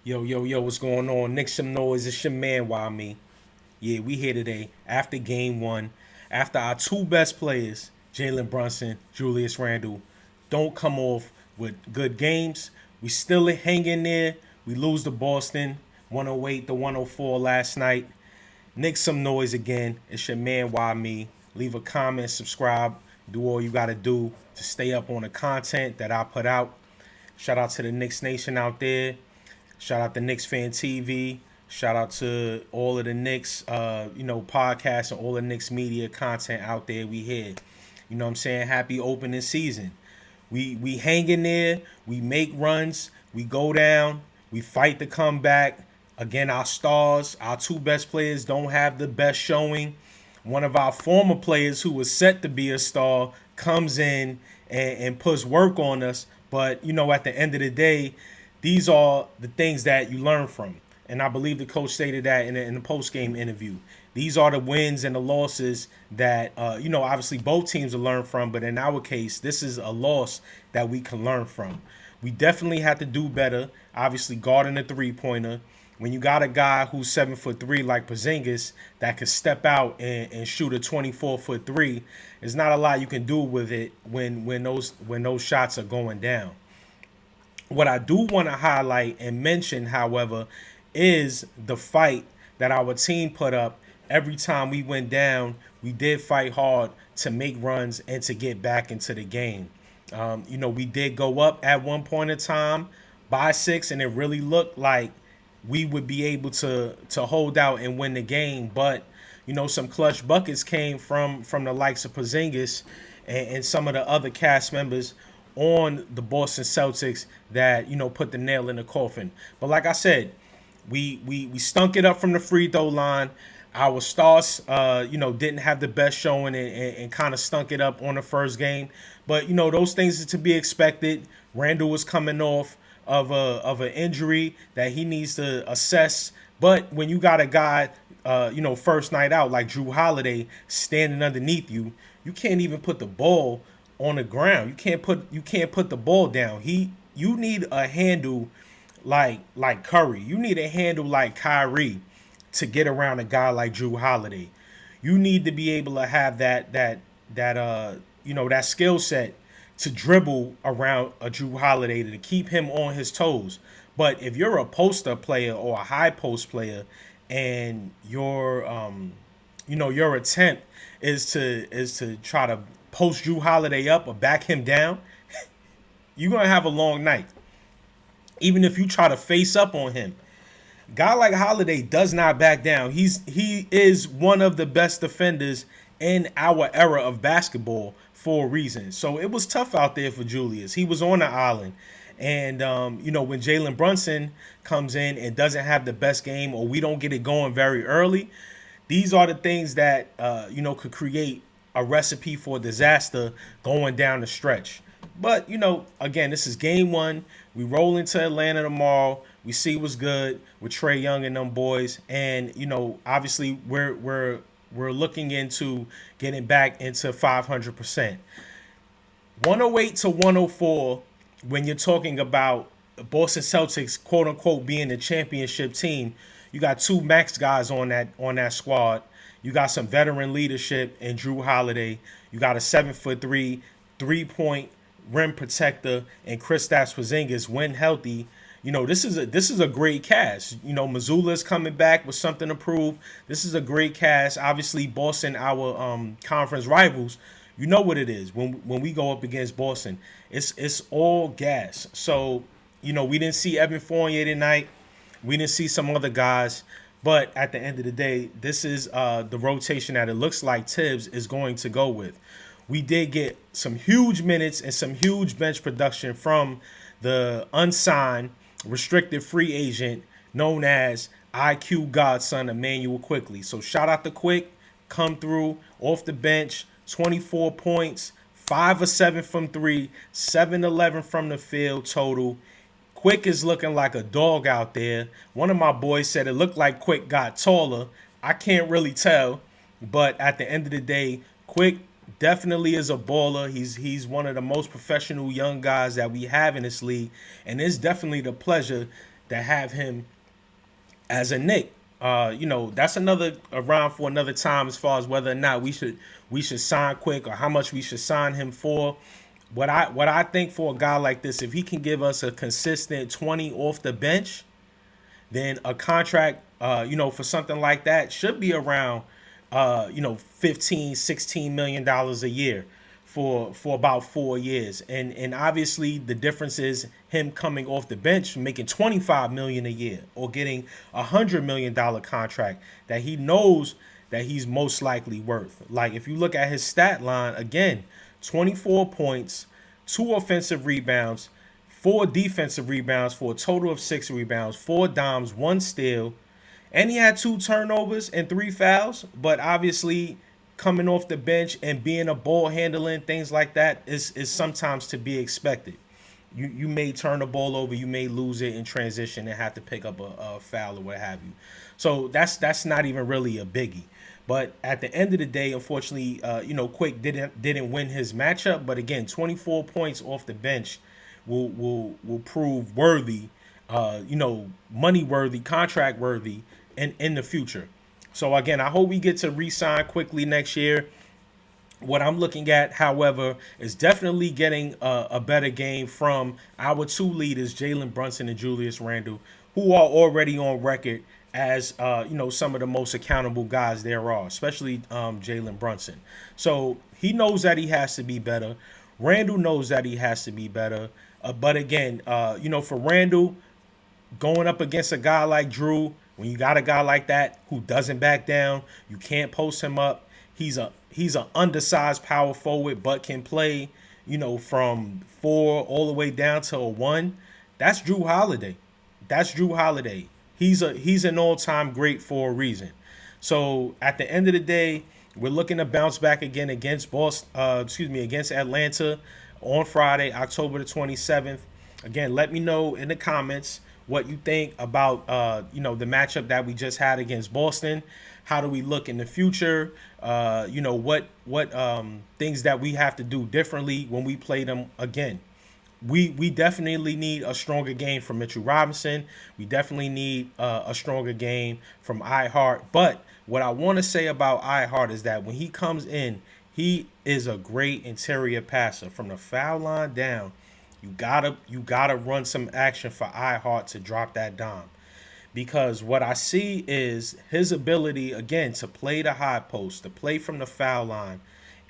Yo, what's going on? Knick Some Noise, it's your man, why me? Yeah, we here today after game one, after our two best players, Jalen Brunson, Julius Randle, don't come off with good games. We still hang in there. We lose to Boston, 108 to 104 last night. Knick Some Noise again. It's your man, why me? Leave a comment, subscribe, do all you gotta do to stay up on the content that I put out. Shout out to the Knicks Nation out there. Shout out to Knicks Fan TV. Shout out to all of the Knicks, podcasts and all the Knicks media content out there. We here. You know what I'm saying? Happy opening season. We hang in there. We make runs. We go down. We fight to come back. Again, our stars, our two best players don't have the best showing. One of our former players who was set to be a star comes in and puts work on us. But, at the end of the day, these are the things that you learn from. And I believe the coach stated that in the post game interview. These are the wins and the losses that, obviously both teams will learn from. But in our case, this is a loss that we can learn from. We definitely have to do better, obviously, guarding the three pointer. When you got a guy who's 7'3" like Porzingis that could step out and shoot a 24-foot three, there's not a lot you can do with it when those shots are going down. What I do want to highlight and mention, however, is the fight that our team put up every time we went down. We did fight hard to make runs and to get back into the game. We did go up at one point in time by 6, and it really looked like we would be able to hold out and win the game. But some clutch buckets came from the likes of Porzingis and some of the other cast members on the Boston Celtics that put the nail in the coffin. But like I said, we stunk it up from the free throw line. Our stars, didn't have the best showing and kind of stunk it up on the first game. But those things are to be expected. Randall was coming off of an injury that he needs to assess. But when you got a guy, first night out like Drew Holiday standing underneath you, you can't even put the ball on the ground. You can't put the ball down. You need a handle like Curry. You need a handle like Kyrie to get around a guy like Drew Holiday. You need to be able to have that skill set to dribble around a Drew Holiday to keep him on his toes. But if you're a poster player or a high post player and your attempt is to try to post Drew Holiday up or back him down, you're gonna have a long night. Even if you try to face up on him, guy like Holiday does not back down. He is one of the best defenders in our era of basketball for a reason. So it was tough out there for Julius. He was on the island. And, when Jalen Brunson comes in and doesn't have the best game or we don't get it going very early, these are the things that, could create a recipe for disaster going down the stretch. But, again, this is game one. We roll into Atlanta tomorrow. We see what's good with Trae Young and them boys. And, obviously we're looking into getting back into 500%. 108 to 104, when you're talking about Boston Celtics, quote unquote, being the championship team, you got two max guys on that squad. You got some veteran leadership in Drew Holiday. You got a 7'3" 3-point rim protector and Kristaps Porzingis when healthy. This is a great cast. Missoula's coming back with something to prove. This is a great cast. Obviously, Boston, our conference rivals, you know what it is when we go up against Boston. It's all gas. So, we didn't see Evan Fournier tonight. We didn't see some other guys. But at the end of the day, this is the rotation that it looks like Tibbs is going to go with. We did get some huge minutes and some huge bench production from the unsigned, restricted free agent known as IQ Godson Emmanuel Quickly. So shout out to Quick, come through off the bench, 24 points, 5 of 7 from 3, 7-11 from the field total. Quick is looking like a dog out there. One of my boys said it looked like Quick got taller. I can't really tell, but at the end of the day, Quick definitely is a baller. He's one of the most professional young guys that we have in this league, and it's definitely the pleasure that have him as a Knick. That's another around for another time as far as whether or not we should sign quick or how much we should sign him for. What I think for a guy like this, if he can give us a consistent 20 off the bench, then a contract, for something like that should be around, 15, $16 million a year for about 4 years. And obviously the difference is him coming off the bench, making 25 million a year or getting $100 million contract that he knows that he's most likely worth. Like if you look at his stat line again, 24 points, 2 offensive rebounds, 4 defensive rebounds for a total of 6 rebounds, 4 dimes, 1 steal, and he had 2 turnovers and 3 fouls. But obviously, coming off the bench and being a ball handler and things like that is sometimes to be expected. You may turn the ball over, you may lose it in transition and have to pick up a foul or what have you. So that's not even really a biggie. But at the end of the day, unfortunately, Quick didn't win his matchup. But again, 24 points off the bench will prove worthy, money worthy, contract worthy in the future. So again, I hope we get to re-sign quickly next year. What I'm looking at, however, is definitely getting a better game from our 2 leaders, Jalen Brunson and Julius Randle, who are already on record as some of the most accountable guys there are, especially Jalen Brunson. So he knows that he has to be better. Randle knows that he has to be better. But again, for Randle, going up against a guy like Drew, when you got a guy like that who doesn't back down, you can't post him up. He's an undersized power forward, but can play, from 4 all the way down to a 1. That's Drew Holiday. That's Drew Holiday. He's an all-time great for a reason. So at the end of the day, we're looking to bounce back again against against Atlanta on Friday, October the 27th. Again, let me know in the comments what you think about the matchup that we just had against Boston. How do we look in the future? What things that we have to do differently when we play them again. We definitely need a stronger game from Mitchell Robinson. We definitely need a stronger game from iHeart. But what I want to say about iHeart is that when he comes in, he is a great interior passer from the foul line down. You gotta run some action for iHeart to drop that dime. Because what I see is his ability again to play the high post, to play from the foul line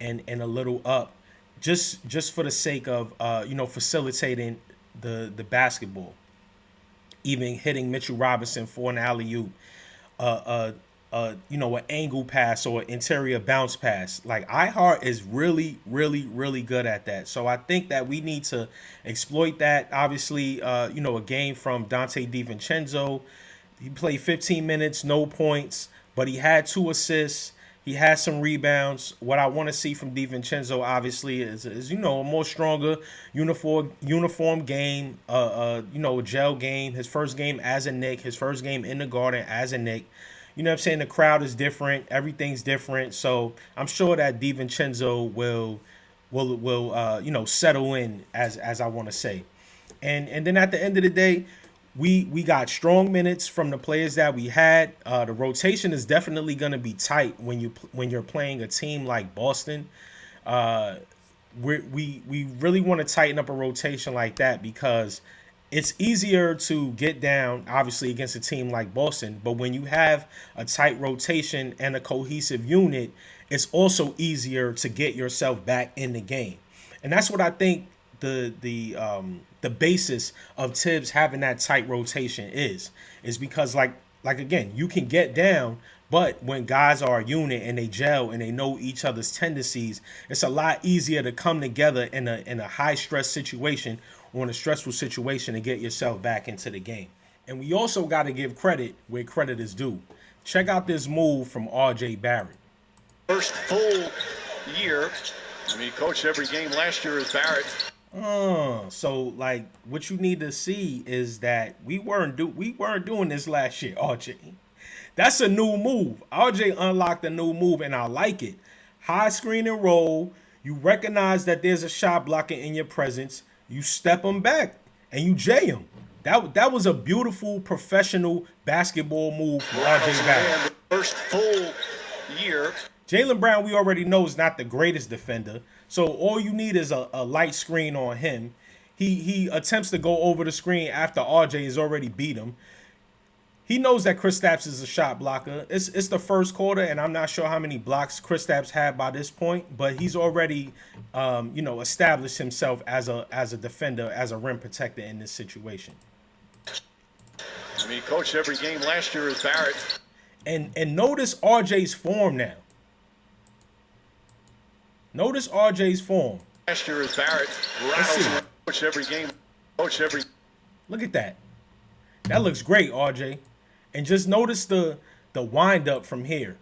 and a little up, just for the sake of facilitating the basketball, even hitting Mitchell Robinson for an alley oop, an angle pass or interior bounce pass. Like iHeart is really, really, really good at that. So I think that we need to exploit that. Obviously, a game from Dante DiVincenzo. He played 15 minutes, no points, but he had 2 assists. He has some rebounds. What I want to see from DiVincenzo, obviously, is a more stronger uniform game, a gel game. His first game as a Knick, his first game in the Garden as a Knick. You know what I'm saying? The crowd is different. Everything's different. So I'm sure that DiVincenzo will settle in as I want to say. And then at the end of the day, we got strong minutes from the players that we had. The rotation is definitely going to be tight when you're playing a team like Boston. We really want to tighten up a rotation like that because it's easier to get down, obviously, against a team like Boston. But when you have a tight rotation and a cohesive unit, it's also easier to get yourself back in the game. And that's what I think the basis of Tibbs having that tight rotation is because like again, you can get down, but when guys are a unit and they gel and they know each other's tendencies, it's a lot easier to come together in a high stress situation or in a stressful situation and get yourself back into the game. And we also got to give credit where credit is due. Check out this move from RJ Barrett. First full year. He coached every game last year as Barrett. So like what you need to see is that we weren't doing this last year, RJ. That's a new move. RJ unlocked a new move and I like it. High screen and roll. You recognize that there's a shot blocker in your presence. You step him back and you J him. That was a beautiful professional basketball move from R.J. Barrett. First full year. Jaylen Brown, we already know, is not the greatest defender. So all you need is a light screen on him. He attempts to go over the screen after RJ has already beat him. He knows that Kristaps is a shot blocker. It's the first quarter, and I'm not sure how many blocks Kristaps had by this point, but he's already, established himself as a defender, as a rim protector in this situation. I mean, he coached every game last year as Barrett. And notice RJ's form now. Notice RJ's form. Last year as Barrett. Rattles coach every game. Coach every. Look at that. That looks great, RJ. And just notice the wind up from here.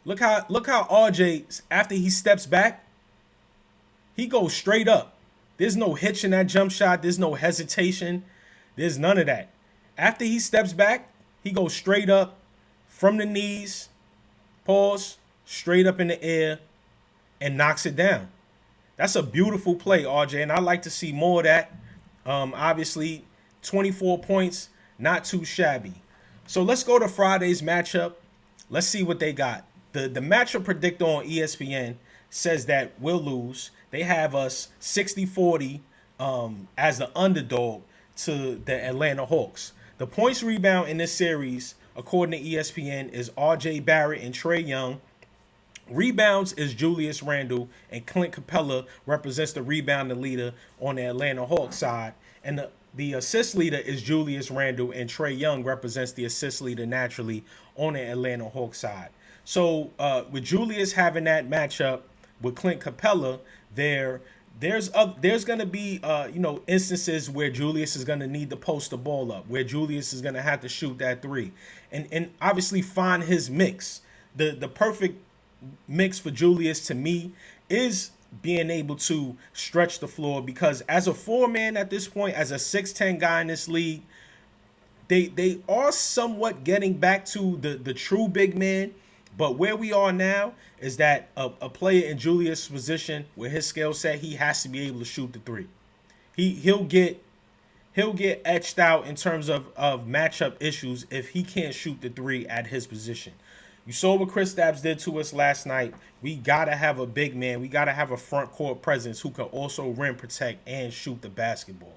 Look how RJ, after he steps back, he goes straight up. There's no hitch in that jump shot. There's no hesitation. There's none of that. After he steps back, he goes straight up from the knees, pause, straight up in the air, and knocks it down. That's a beautiful play, RJ, and I like to see more of that. Obviously, 24 points, not too shabby. So let's go to Friday's matchup. Let's see what they got. The matchup predictor on ESPN says that we'll lose. They have us 60-40 as the underdog to the Atlanta Hawks. The points rebound in this series, according to ESPN, is R.J. Barrett and Trae Young. Rebounds is Julius Randle, and Clint Capella represents the rebounding leader on the Atlanta Hawks side. And the assist leader is Julius Randle, and Trae Young represents the assist leader naturally on the Atlanta Hawks side. So with Julius having that matchup with Clint Capella, there's going to be instances where Julius is going to need to post the ball up, where Julius is going to have to shoot that three, and obviously find his mix. The perfect mix for Julius to me is being able to stretch the floor, because as a four-man at this point, as a 6'10 guy in this league, they are somewhat getting back to the true big man. But where we are now is that a player in Julius' position, with his skill set, he has to be able to shoot the three. He'll get etched out in terms of matchup issues if he can't shoot the three at his position. You saw what Kristaps did to us last night. We got to have a big man. We got to have a front court presence who can also rim protect and shoot the basketball.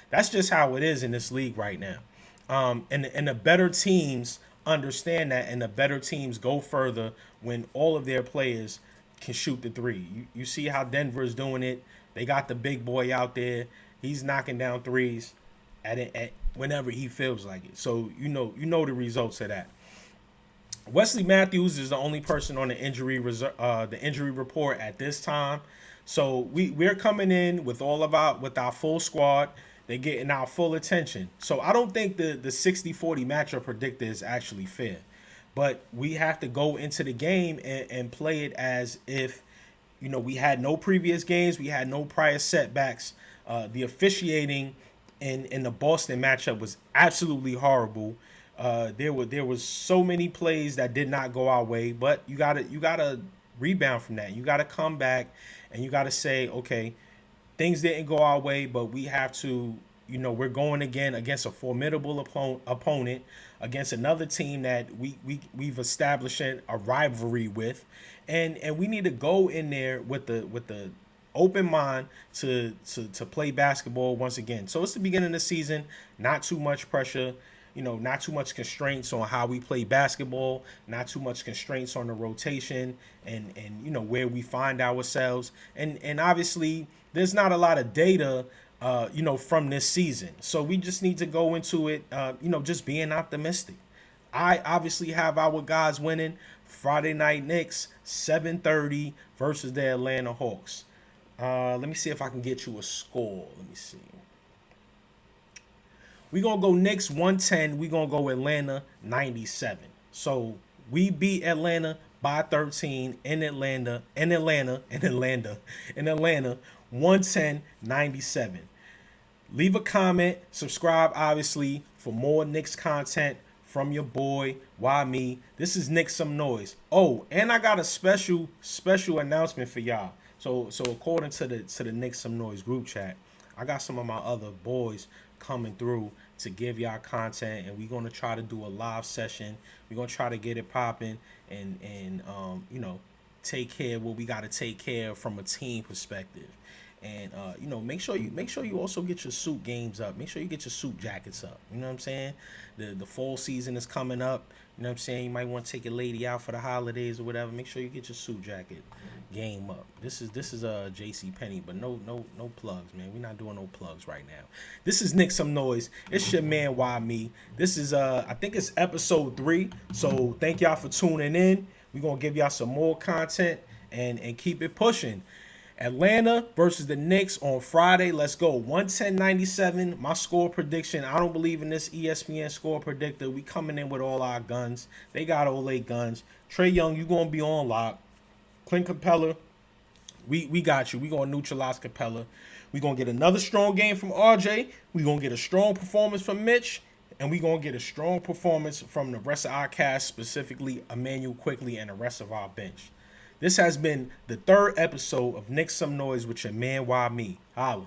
That's just how it is in this league right now. And the better teams understand that, and the better teams go further when all of their players can shoot the three. You see how Denver is doing it. They got the big boy out there. He's knocking down threes at whenever he feels like it. So you know the results of that. Wesley Matthews is the only person on the injury report at this time. So we're coming in with our full squad. They're getting our full attention. So I don't think the 60-40 matchup predictor is actually fair. But we have to go into the game and play it as if, we had no previous games. We had no prior setbacks. The officiating in the Boston matchup was absolutely horrible. There was so many plays that did not go our way, but you gotta rebound from that. You gotta come back and you gotta say, okay, things didn't go our way, but we have to, we're going again against a formidable opponent, against another team that we've established a rivalry with, and we need to go in there with the open mind to play basketball once again. So it's the beginning of the season, not too much pressure. Not too much constraints on how we play basketball, not too much constraints on the rotation and where we find ourselves. And obviously there's not a lot of data, from this season. So we just need to go into it, just being optimistic. I obviously have our guys winning Friday night Knicks, 7:30 versus the Atlanta Hawks. Let me see if I can get you a score. Let me see. We're going to go Knicks 110. We're going to go Atlanta 97. So we beat Atlanta by 13 in Atlanta 110-97. Leave a comment. Subscribe, obviously, for more Knicks content from your boy. Why me? This is Knick Some Noise. Oh, and I got a special announcement for y'all. So according to the Knick Some Noise group chat, I got some of my other boys coming through to give y'all content, and we're gonna try to do a live session. We're gonna try to get it popping, and take care of what we got to take care of from a team perspective. And make sure you also get your suit games up. Make sure you get your suit jackets up. You know what I'm saying? The fall season is coming up. You know what I'm saying? You might want to take your lady out for the holidays or whatever. Make sure you get your suit jacket game up. This is JC Penney, but no plugs, man. We're not doing no plugs right now. This is Knick Some Noise. It's your man, Why Me. This is I think it's episode 3. So thank y'all for tuning in. We're gonna give y'all some more content and keep it pushing. Atlanta versus the Knicks on Friday. Let's go. 110-97. My score prediction. I don't believe in this ESPN score predictor. We coming in with all our guns. They got all their guns. Trae Young, you going to be on lock. Clint Capella, we got you. We going to neutralize Capella. We going to get another strong game from RJ. We going to get a strong performance from Mitch. And we going to get a strong performance from the rest of our cast, specifically Emmanuel Quickly and the rest of our bench. This has been the 3rd episode of Knick Some Noise with your man, Why Me. Holla.